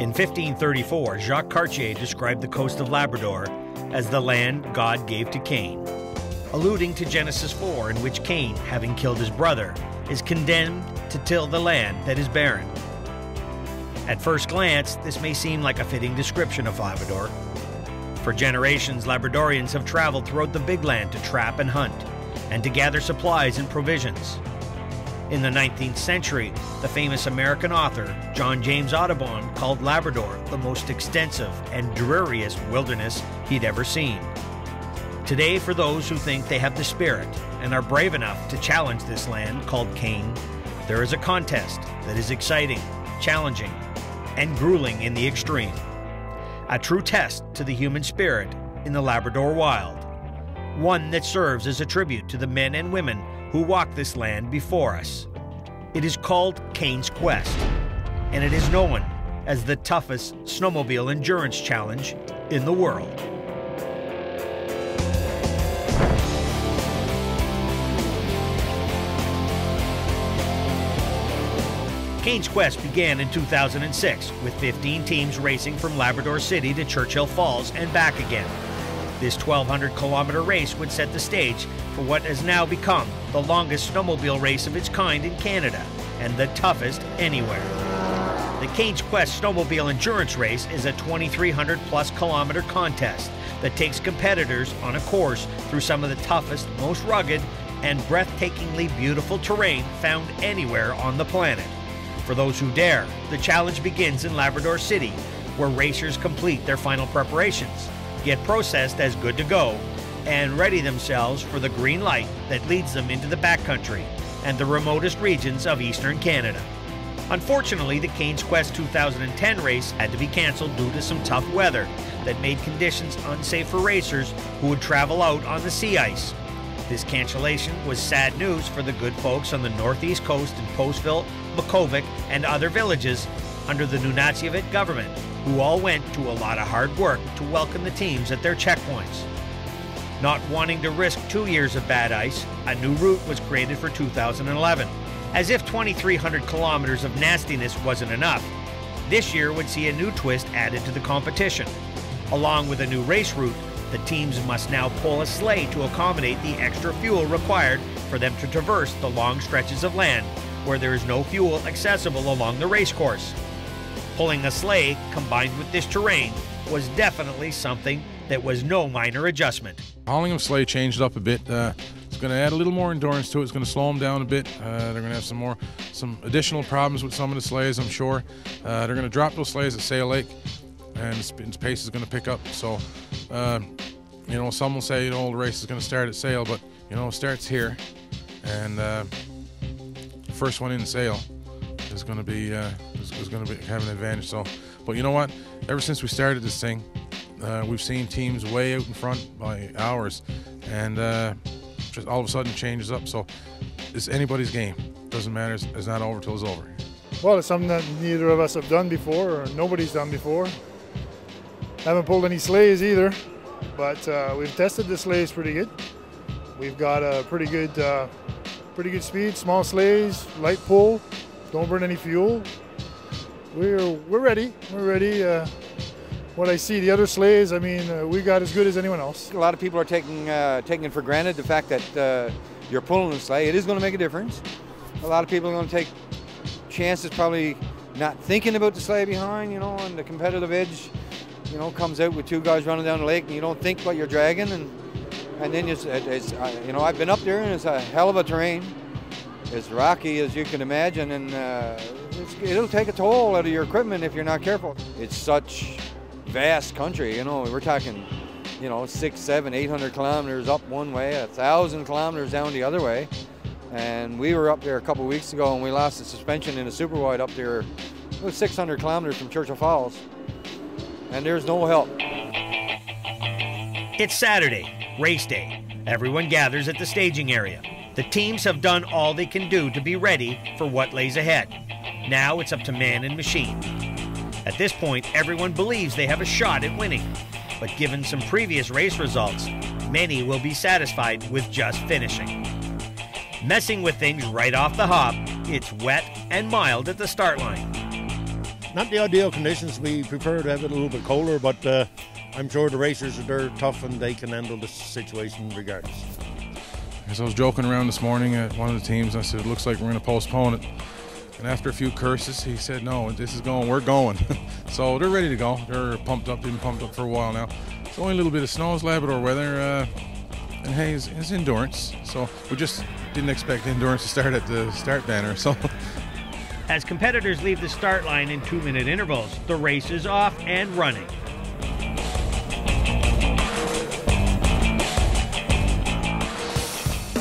In 1534, Jacques Cartier described the coast of Labrador as the land God gave to Cain, alluding to Genesis 4, in which Cain, having killed his brother, is condemned to till the land that is barren. At first glance, this may seem like a fitting description of Labrador. For generations, Labradorians have traveled throughout the big land to trap and hunt, and to gather supplies and provisions. In the 19th century, the famous American author John James Audubon called Labrador the most extensive and dreariest wilderness he'd ever seen. Today, for those who think they have the spirit and are brave enough to challenge this land called Cain, there is a contest that is exciting, challenging, and grueling in the extreme. A true test to the human spirit in the Labrador Wild. One that serves as a tribute to the men and women who walked this land before us. It is called Cain's Quest, and it is known as the toughest snowmobile endurance challenge in the world. Cain's Quest began in 2006 with 15 teams racing from Labrador City to Churchill Falls and back again. This 1,200-kilometer race would set the stage for what has now become the longest snowmobile race of its kind in Canada and the toughest anywhere. The Cain's Quest Snowmobile Endurance Race is a 2,300-plus kilometer contest that takes competitors on a course through some of the toughest, most rugged, and breathtakingly beautiful terrain found anywhere on the planet. For those who dare, the challenge begins in Labrador City, where racers complete their final preparations, get processed as good to go, and ready themselves for the green light that leads them into the backcountry and the remotest regions of eastern Canada. Unfortunately, the Cain's Quest 2010 race had to be canceled due to some tough weather that made conditions unsafe for racers who would travel out on the sea ice. This cancellation was sad news for the good folks on the northeast coast in Postville, Makkovik, and other villages under the Nunatsiavut government, who all went to a lot of hard work to welcome the teams at their checkpoints. Not wanting to risk 2 years of bad ice, a new route was created for 2011. As if 2,300 kilometers of nastiness wasn't enough, this year would see a new twist added to the competition. Along with a new race route, the teams must now pull a sleigh to accommodate the extra fuel required for them to traverse the long stretches of land where there is no fuel accessible along the race course. Pulling a sleigh combined with this terrain was definitely something that was no minor adjustment. Hauling of sleigh changed up a bit. It's going to add a little more endurance to it. It's going to slow them down a bit. They're going to have some additional problems with some of the sleighs, I'm sure. They're going to drop those sleighs at Sail Lake, and its pace is going to pick up. So, you know, some will say, you know, the race is going to start at Sail, but, you know, it starts here, and first one in Sail is going to be having an advantage. So, but you know what? Ever since we started this thing, we've seen teams way out in front by hours, and just all of a sudden changes up. So it's anybody's game. Doesn't matter. It's not over till it's over. Well, it's something that neither of us have done before, or nobody's done before. Haven't pulled any sleighs either, but we've tested the sleighs pretty good. We've got a pretty good speed, small sleighs, light pull, don't burn any fuel. We're ready. We're ready. What I see, the other sleighs, I mean, we got as good as anyone else. A lot of people are taking for granted the fact that you're pulling the sleigh. It is going to make a difference. A lot of people are going to take chances, probably not thinking about the sleigh behind, you know, and the competitive edge, you know, comes out with two guys running down the lake, and you don't think what you're dragging, and then it's you know, I've been up there, and it's a hell of a terrain. It's rocky, as you can imagine, and it'll take a toll out of your equipment if you're not careful. It's such vast country, you know, we're talking, you know, 600, 700, 800 kilometers up one way, 1,000 kilometers down the other way. And we were up there a couple of weeks ago, and we lost the suspension in a super wide up there. It was 600 kilometers from Churchill Falls, and there's no help. It's Saturday, race day. Everyone gathers at the staging area. The teams have done all they can do to be ready for what lays ahead. Now it's up to man and machine. At this point, everyone believes they have a shot at winning, but given some previous race results, many will be satisfied with just finishing. Messing with things right off the hop, it's wet and mild at the start line. not the ideal conditions. We prefer to have it a little bit colder, but I'm sure the racers are tough and they can handle the situation regardless. As I was joking around this morning at one of the teams, I said, it looks like we're going to postpone it. And after a few curses, he said, no, this is going, we're going. So they're ready to go. They're pumped up, been pumped up for a while now. It's only a little bit of snow, it's Labrador weather, and hey, it's endurance. So we just didn't expect endurance to start at the start banner. So As competitors leave the start line in 2-minute intervals, the race is off and running.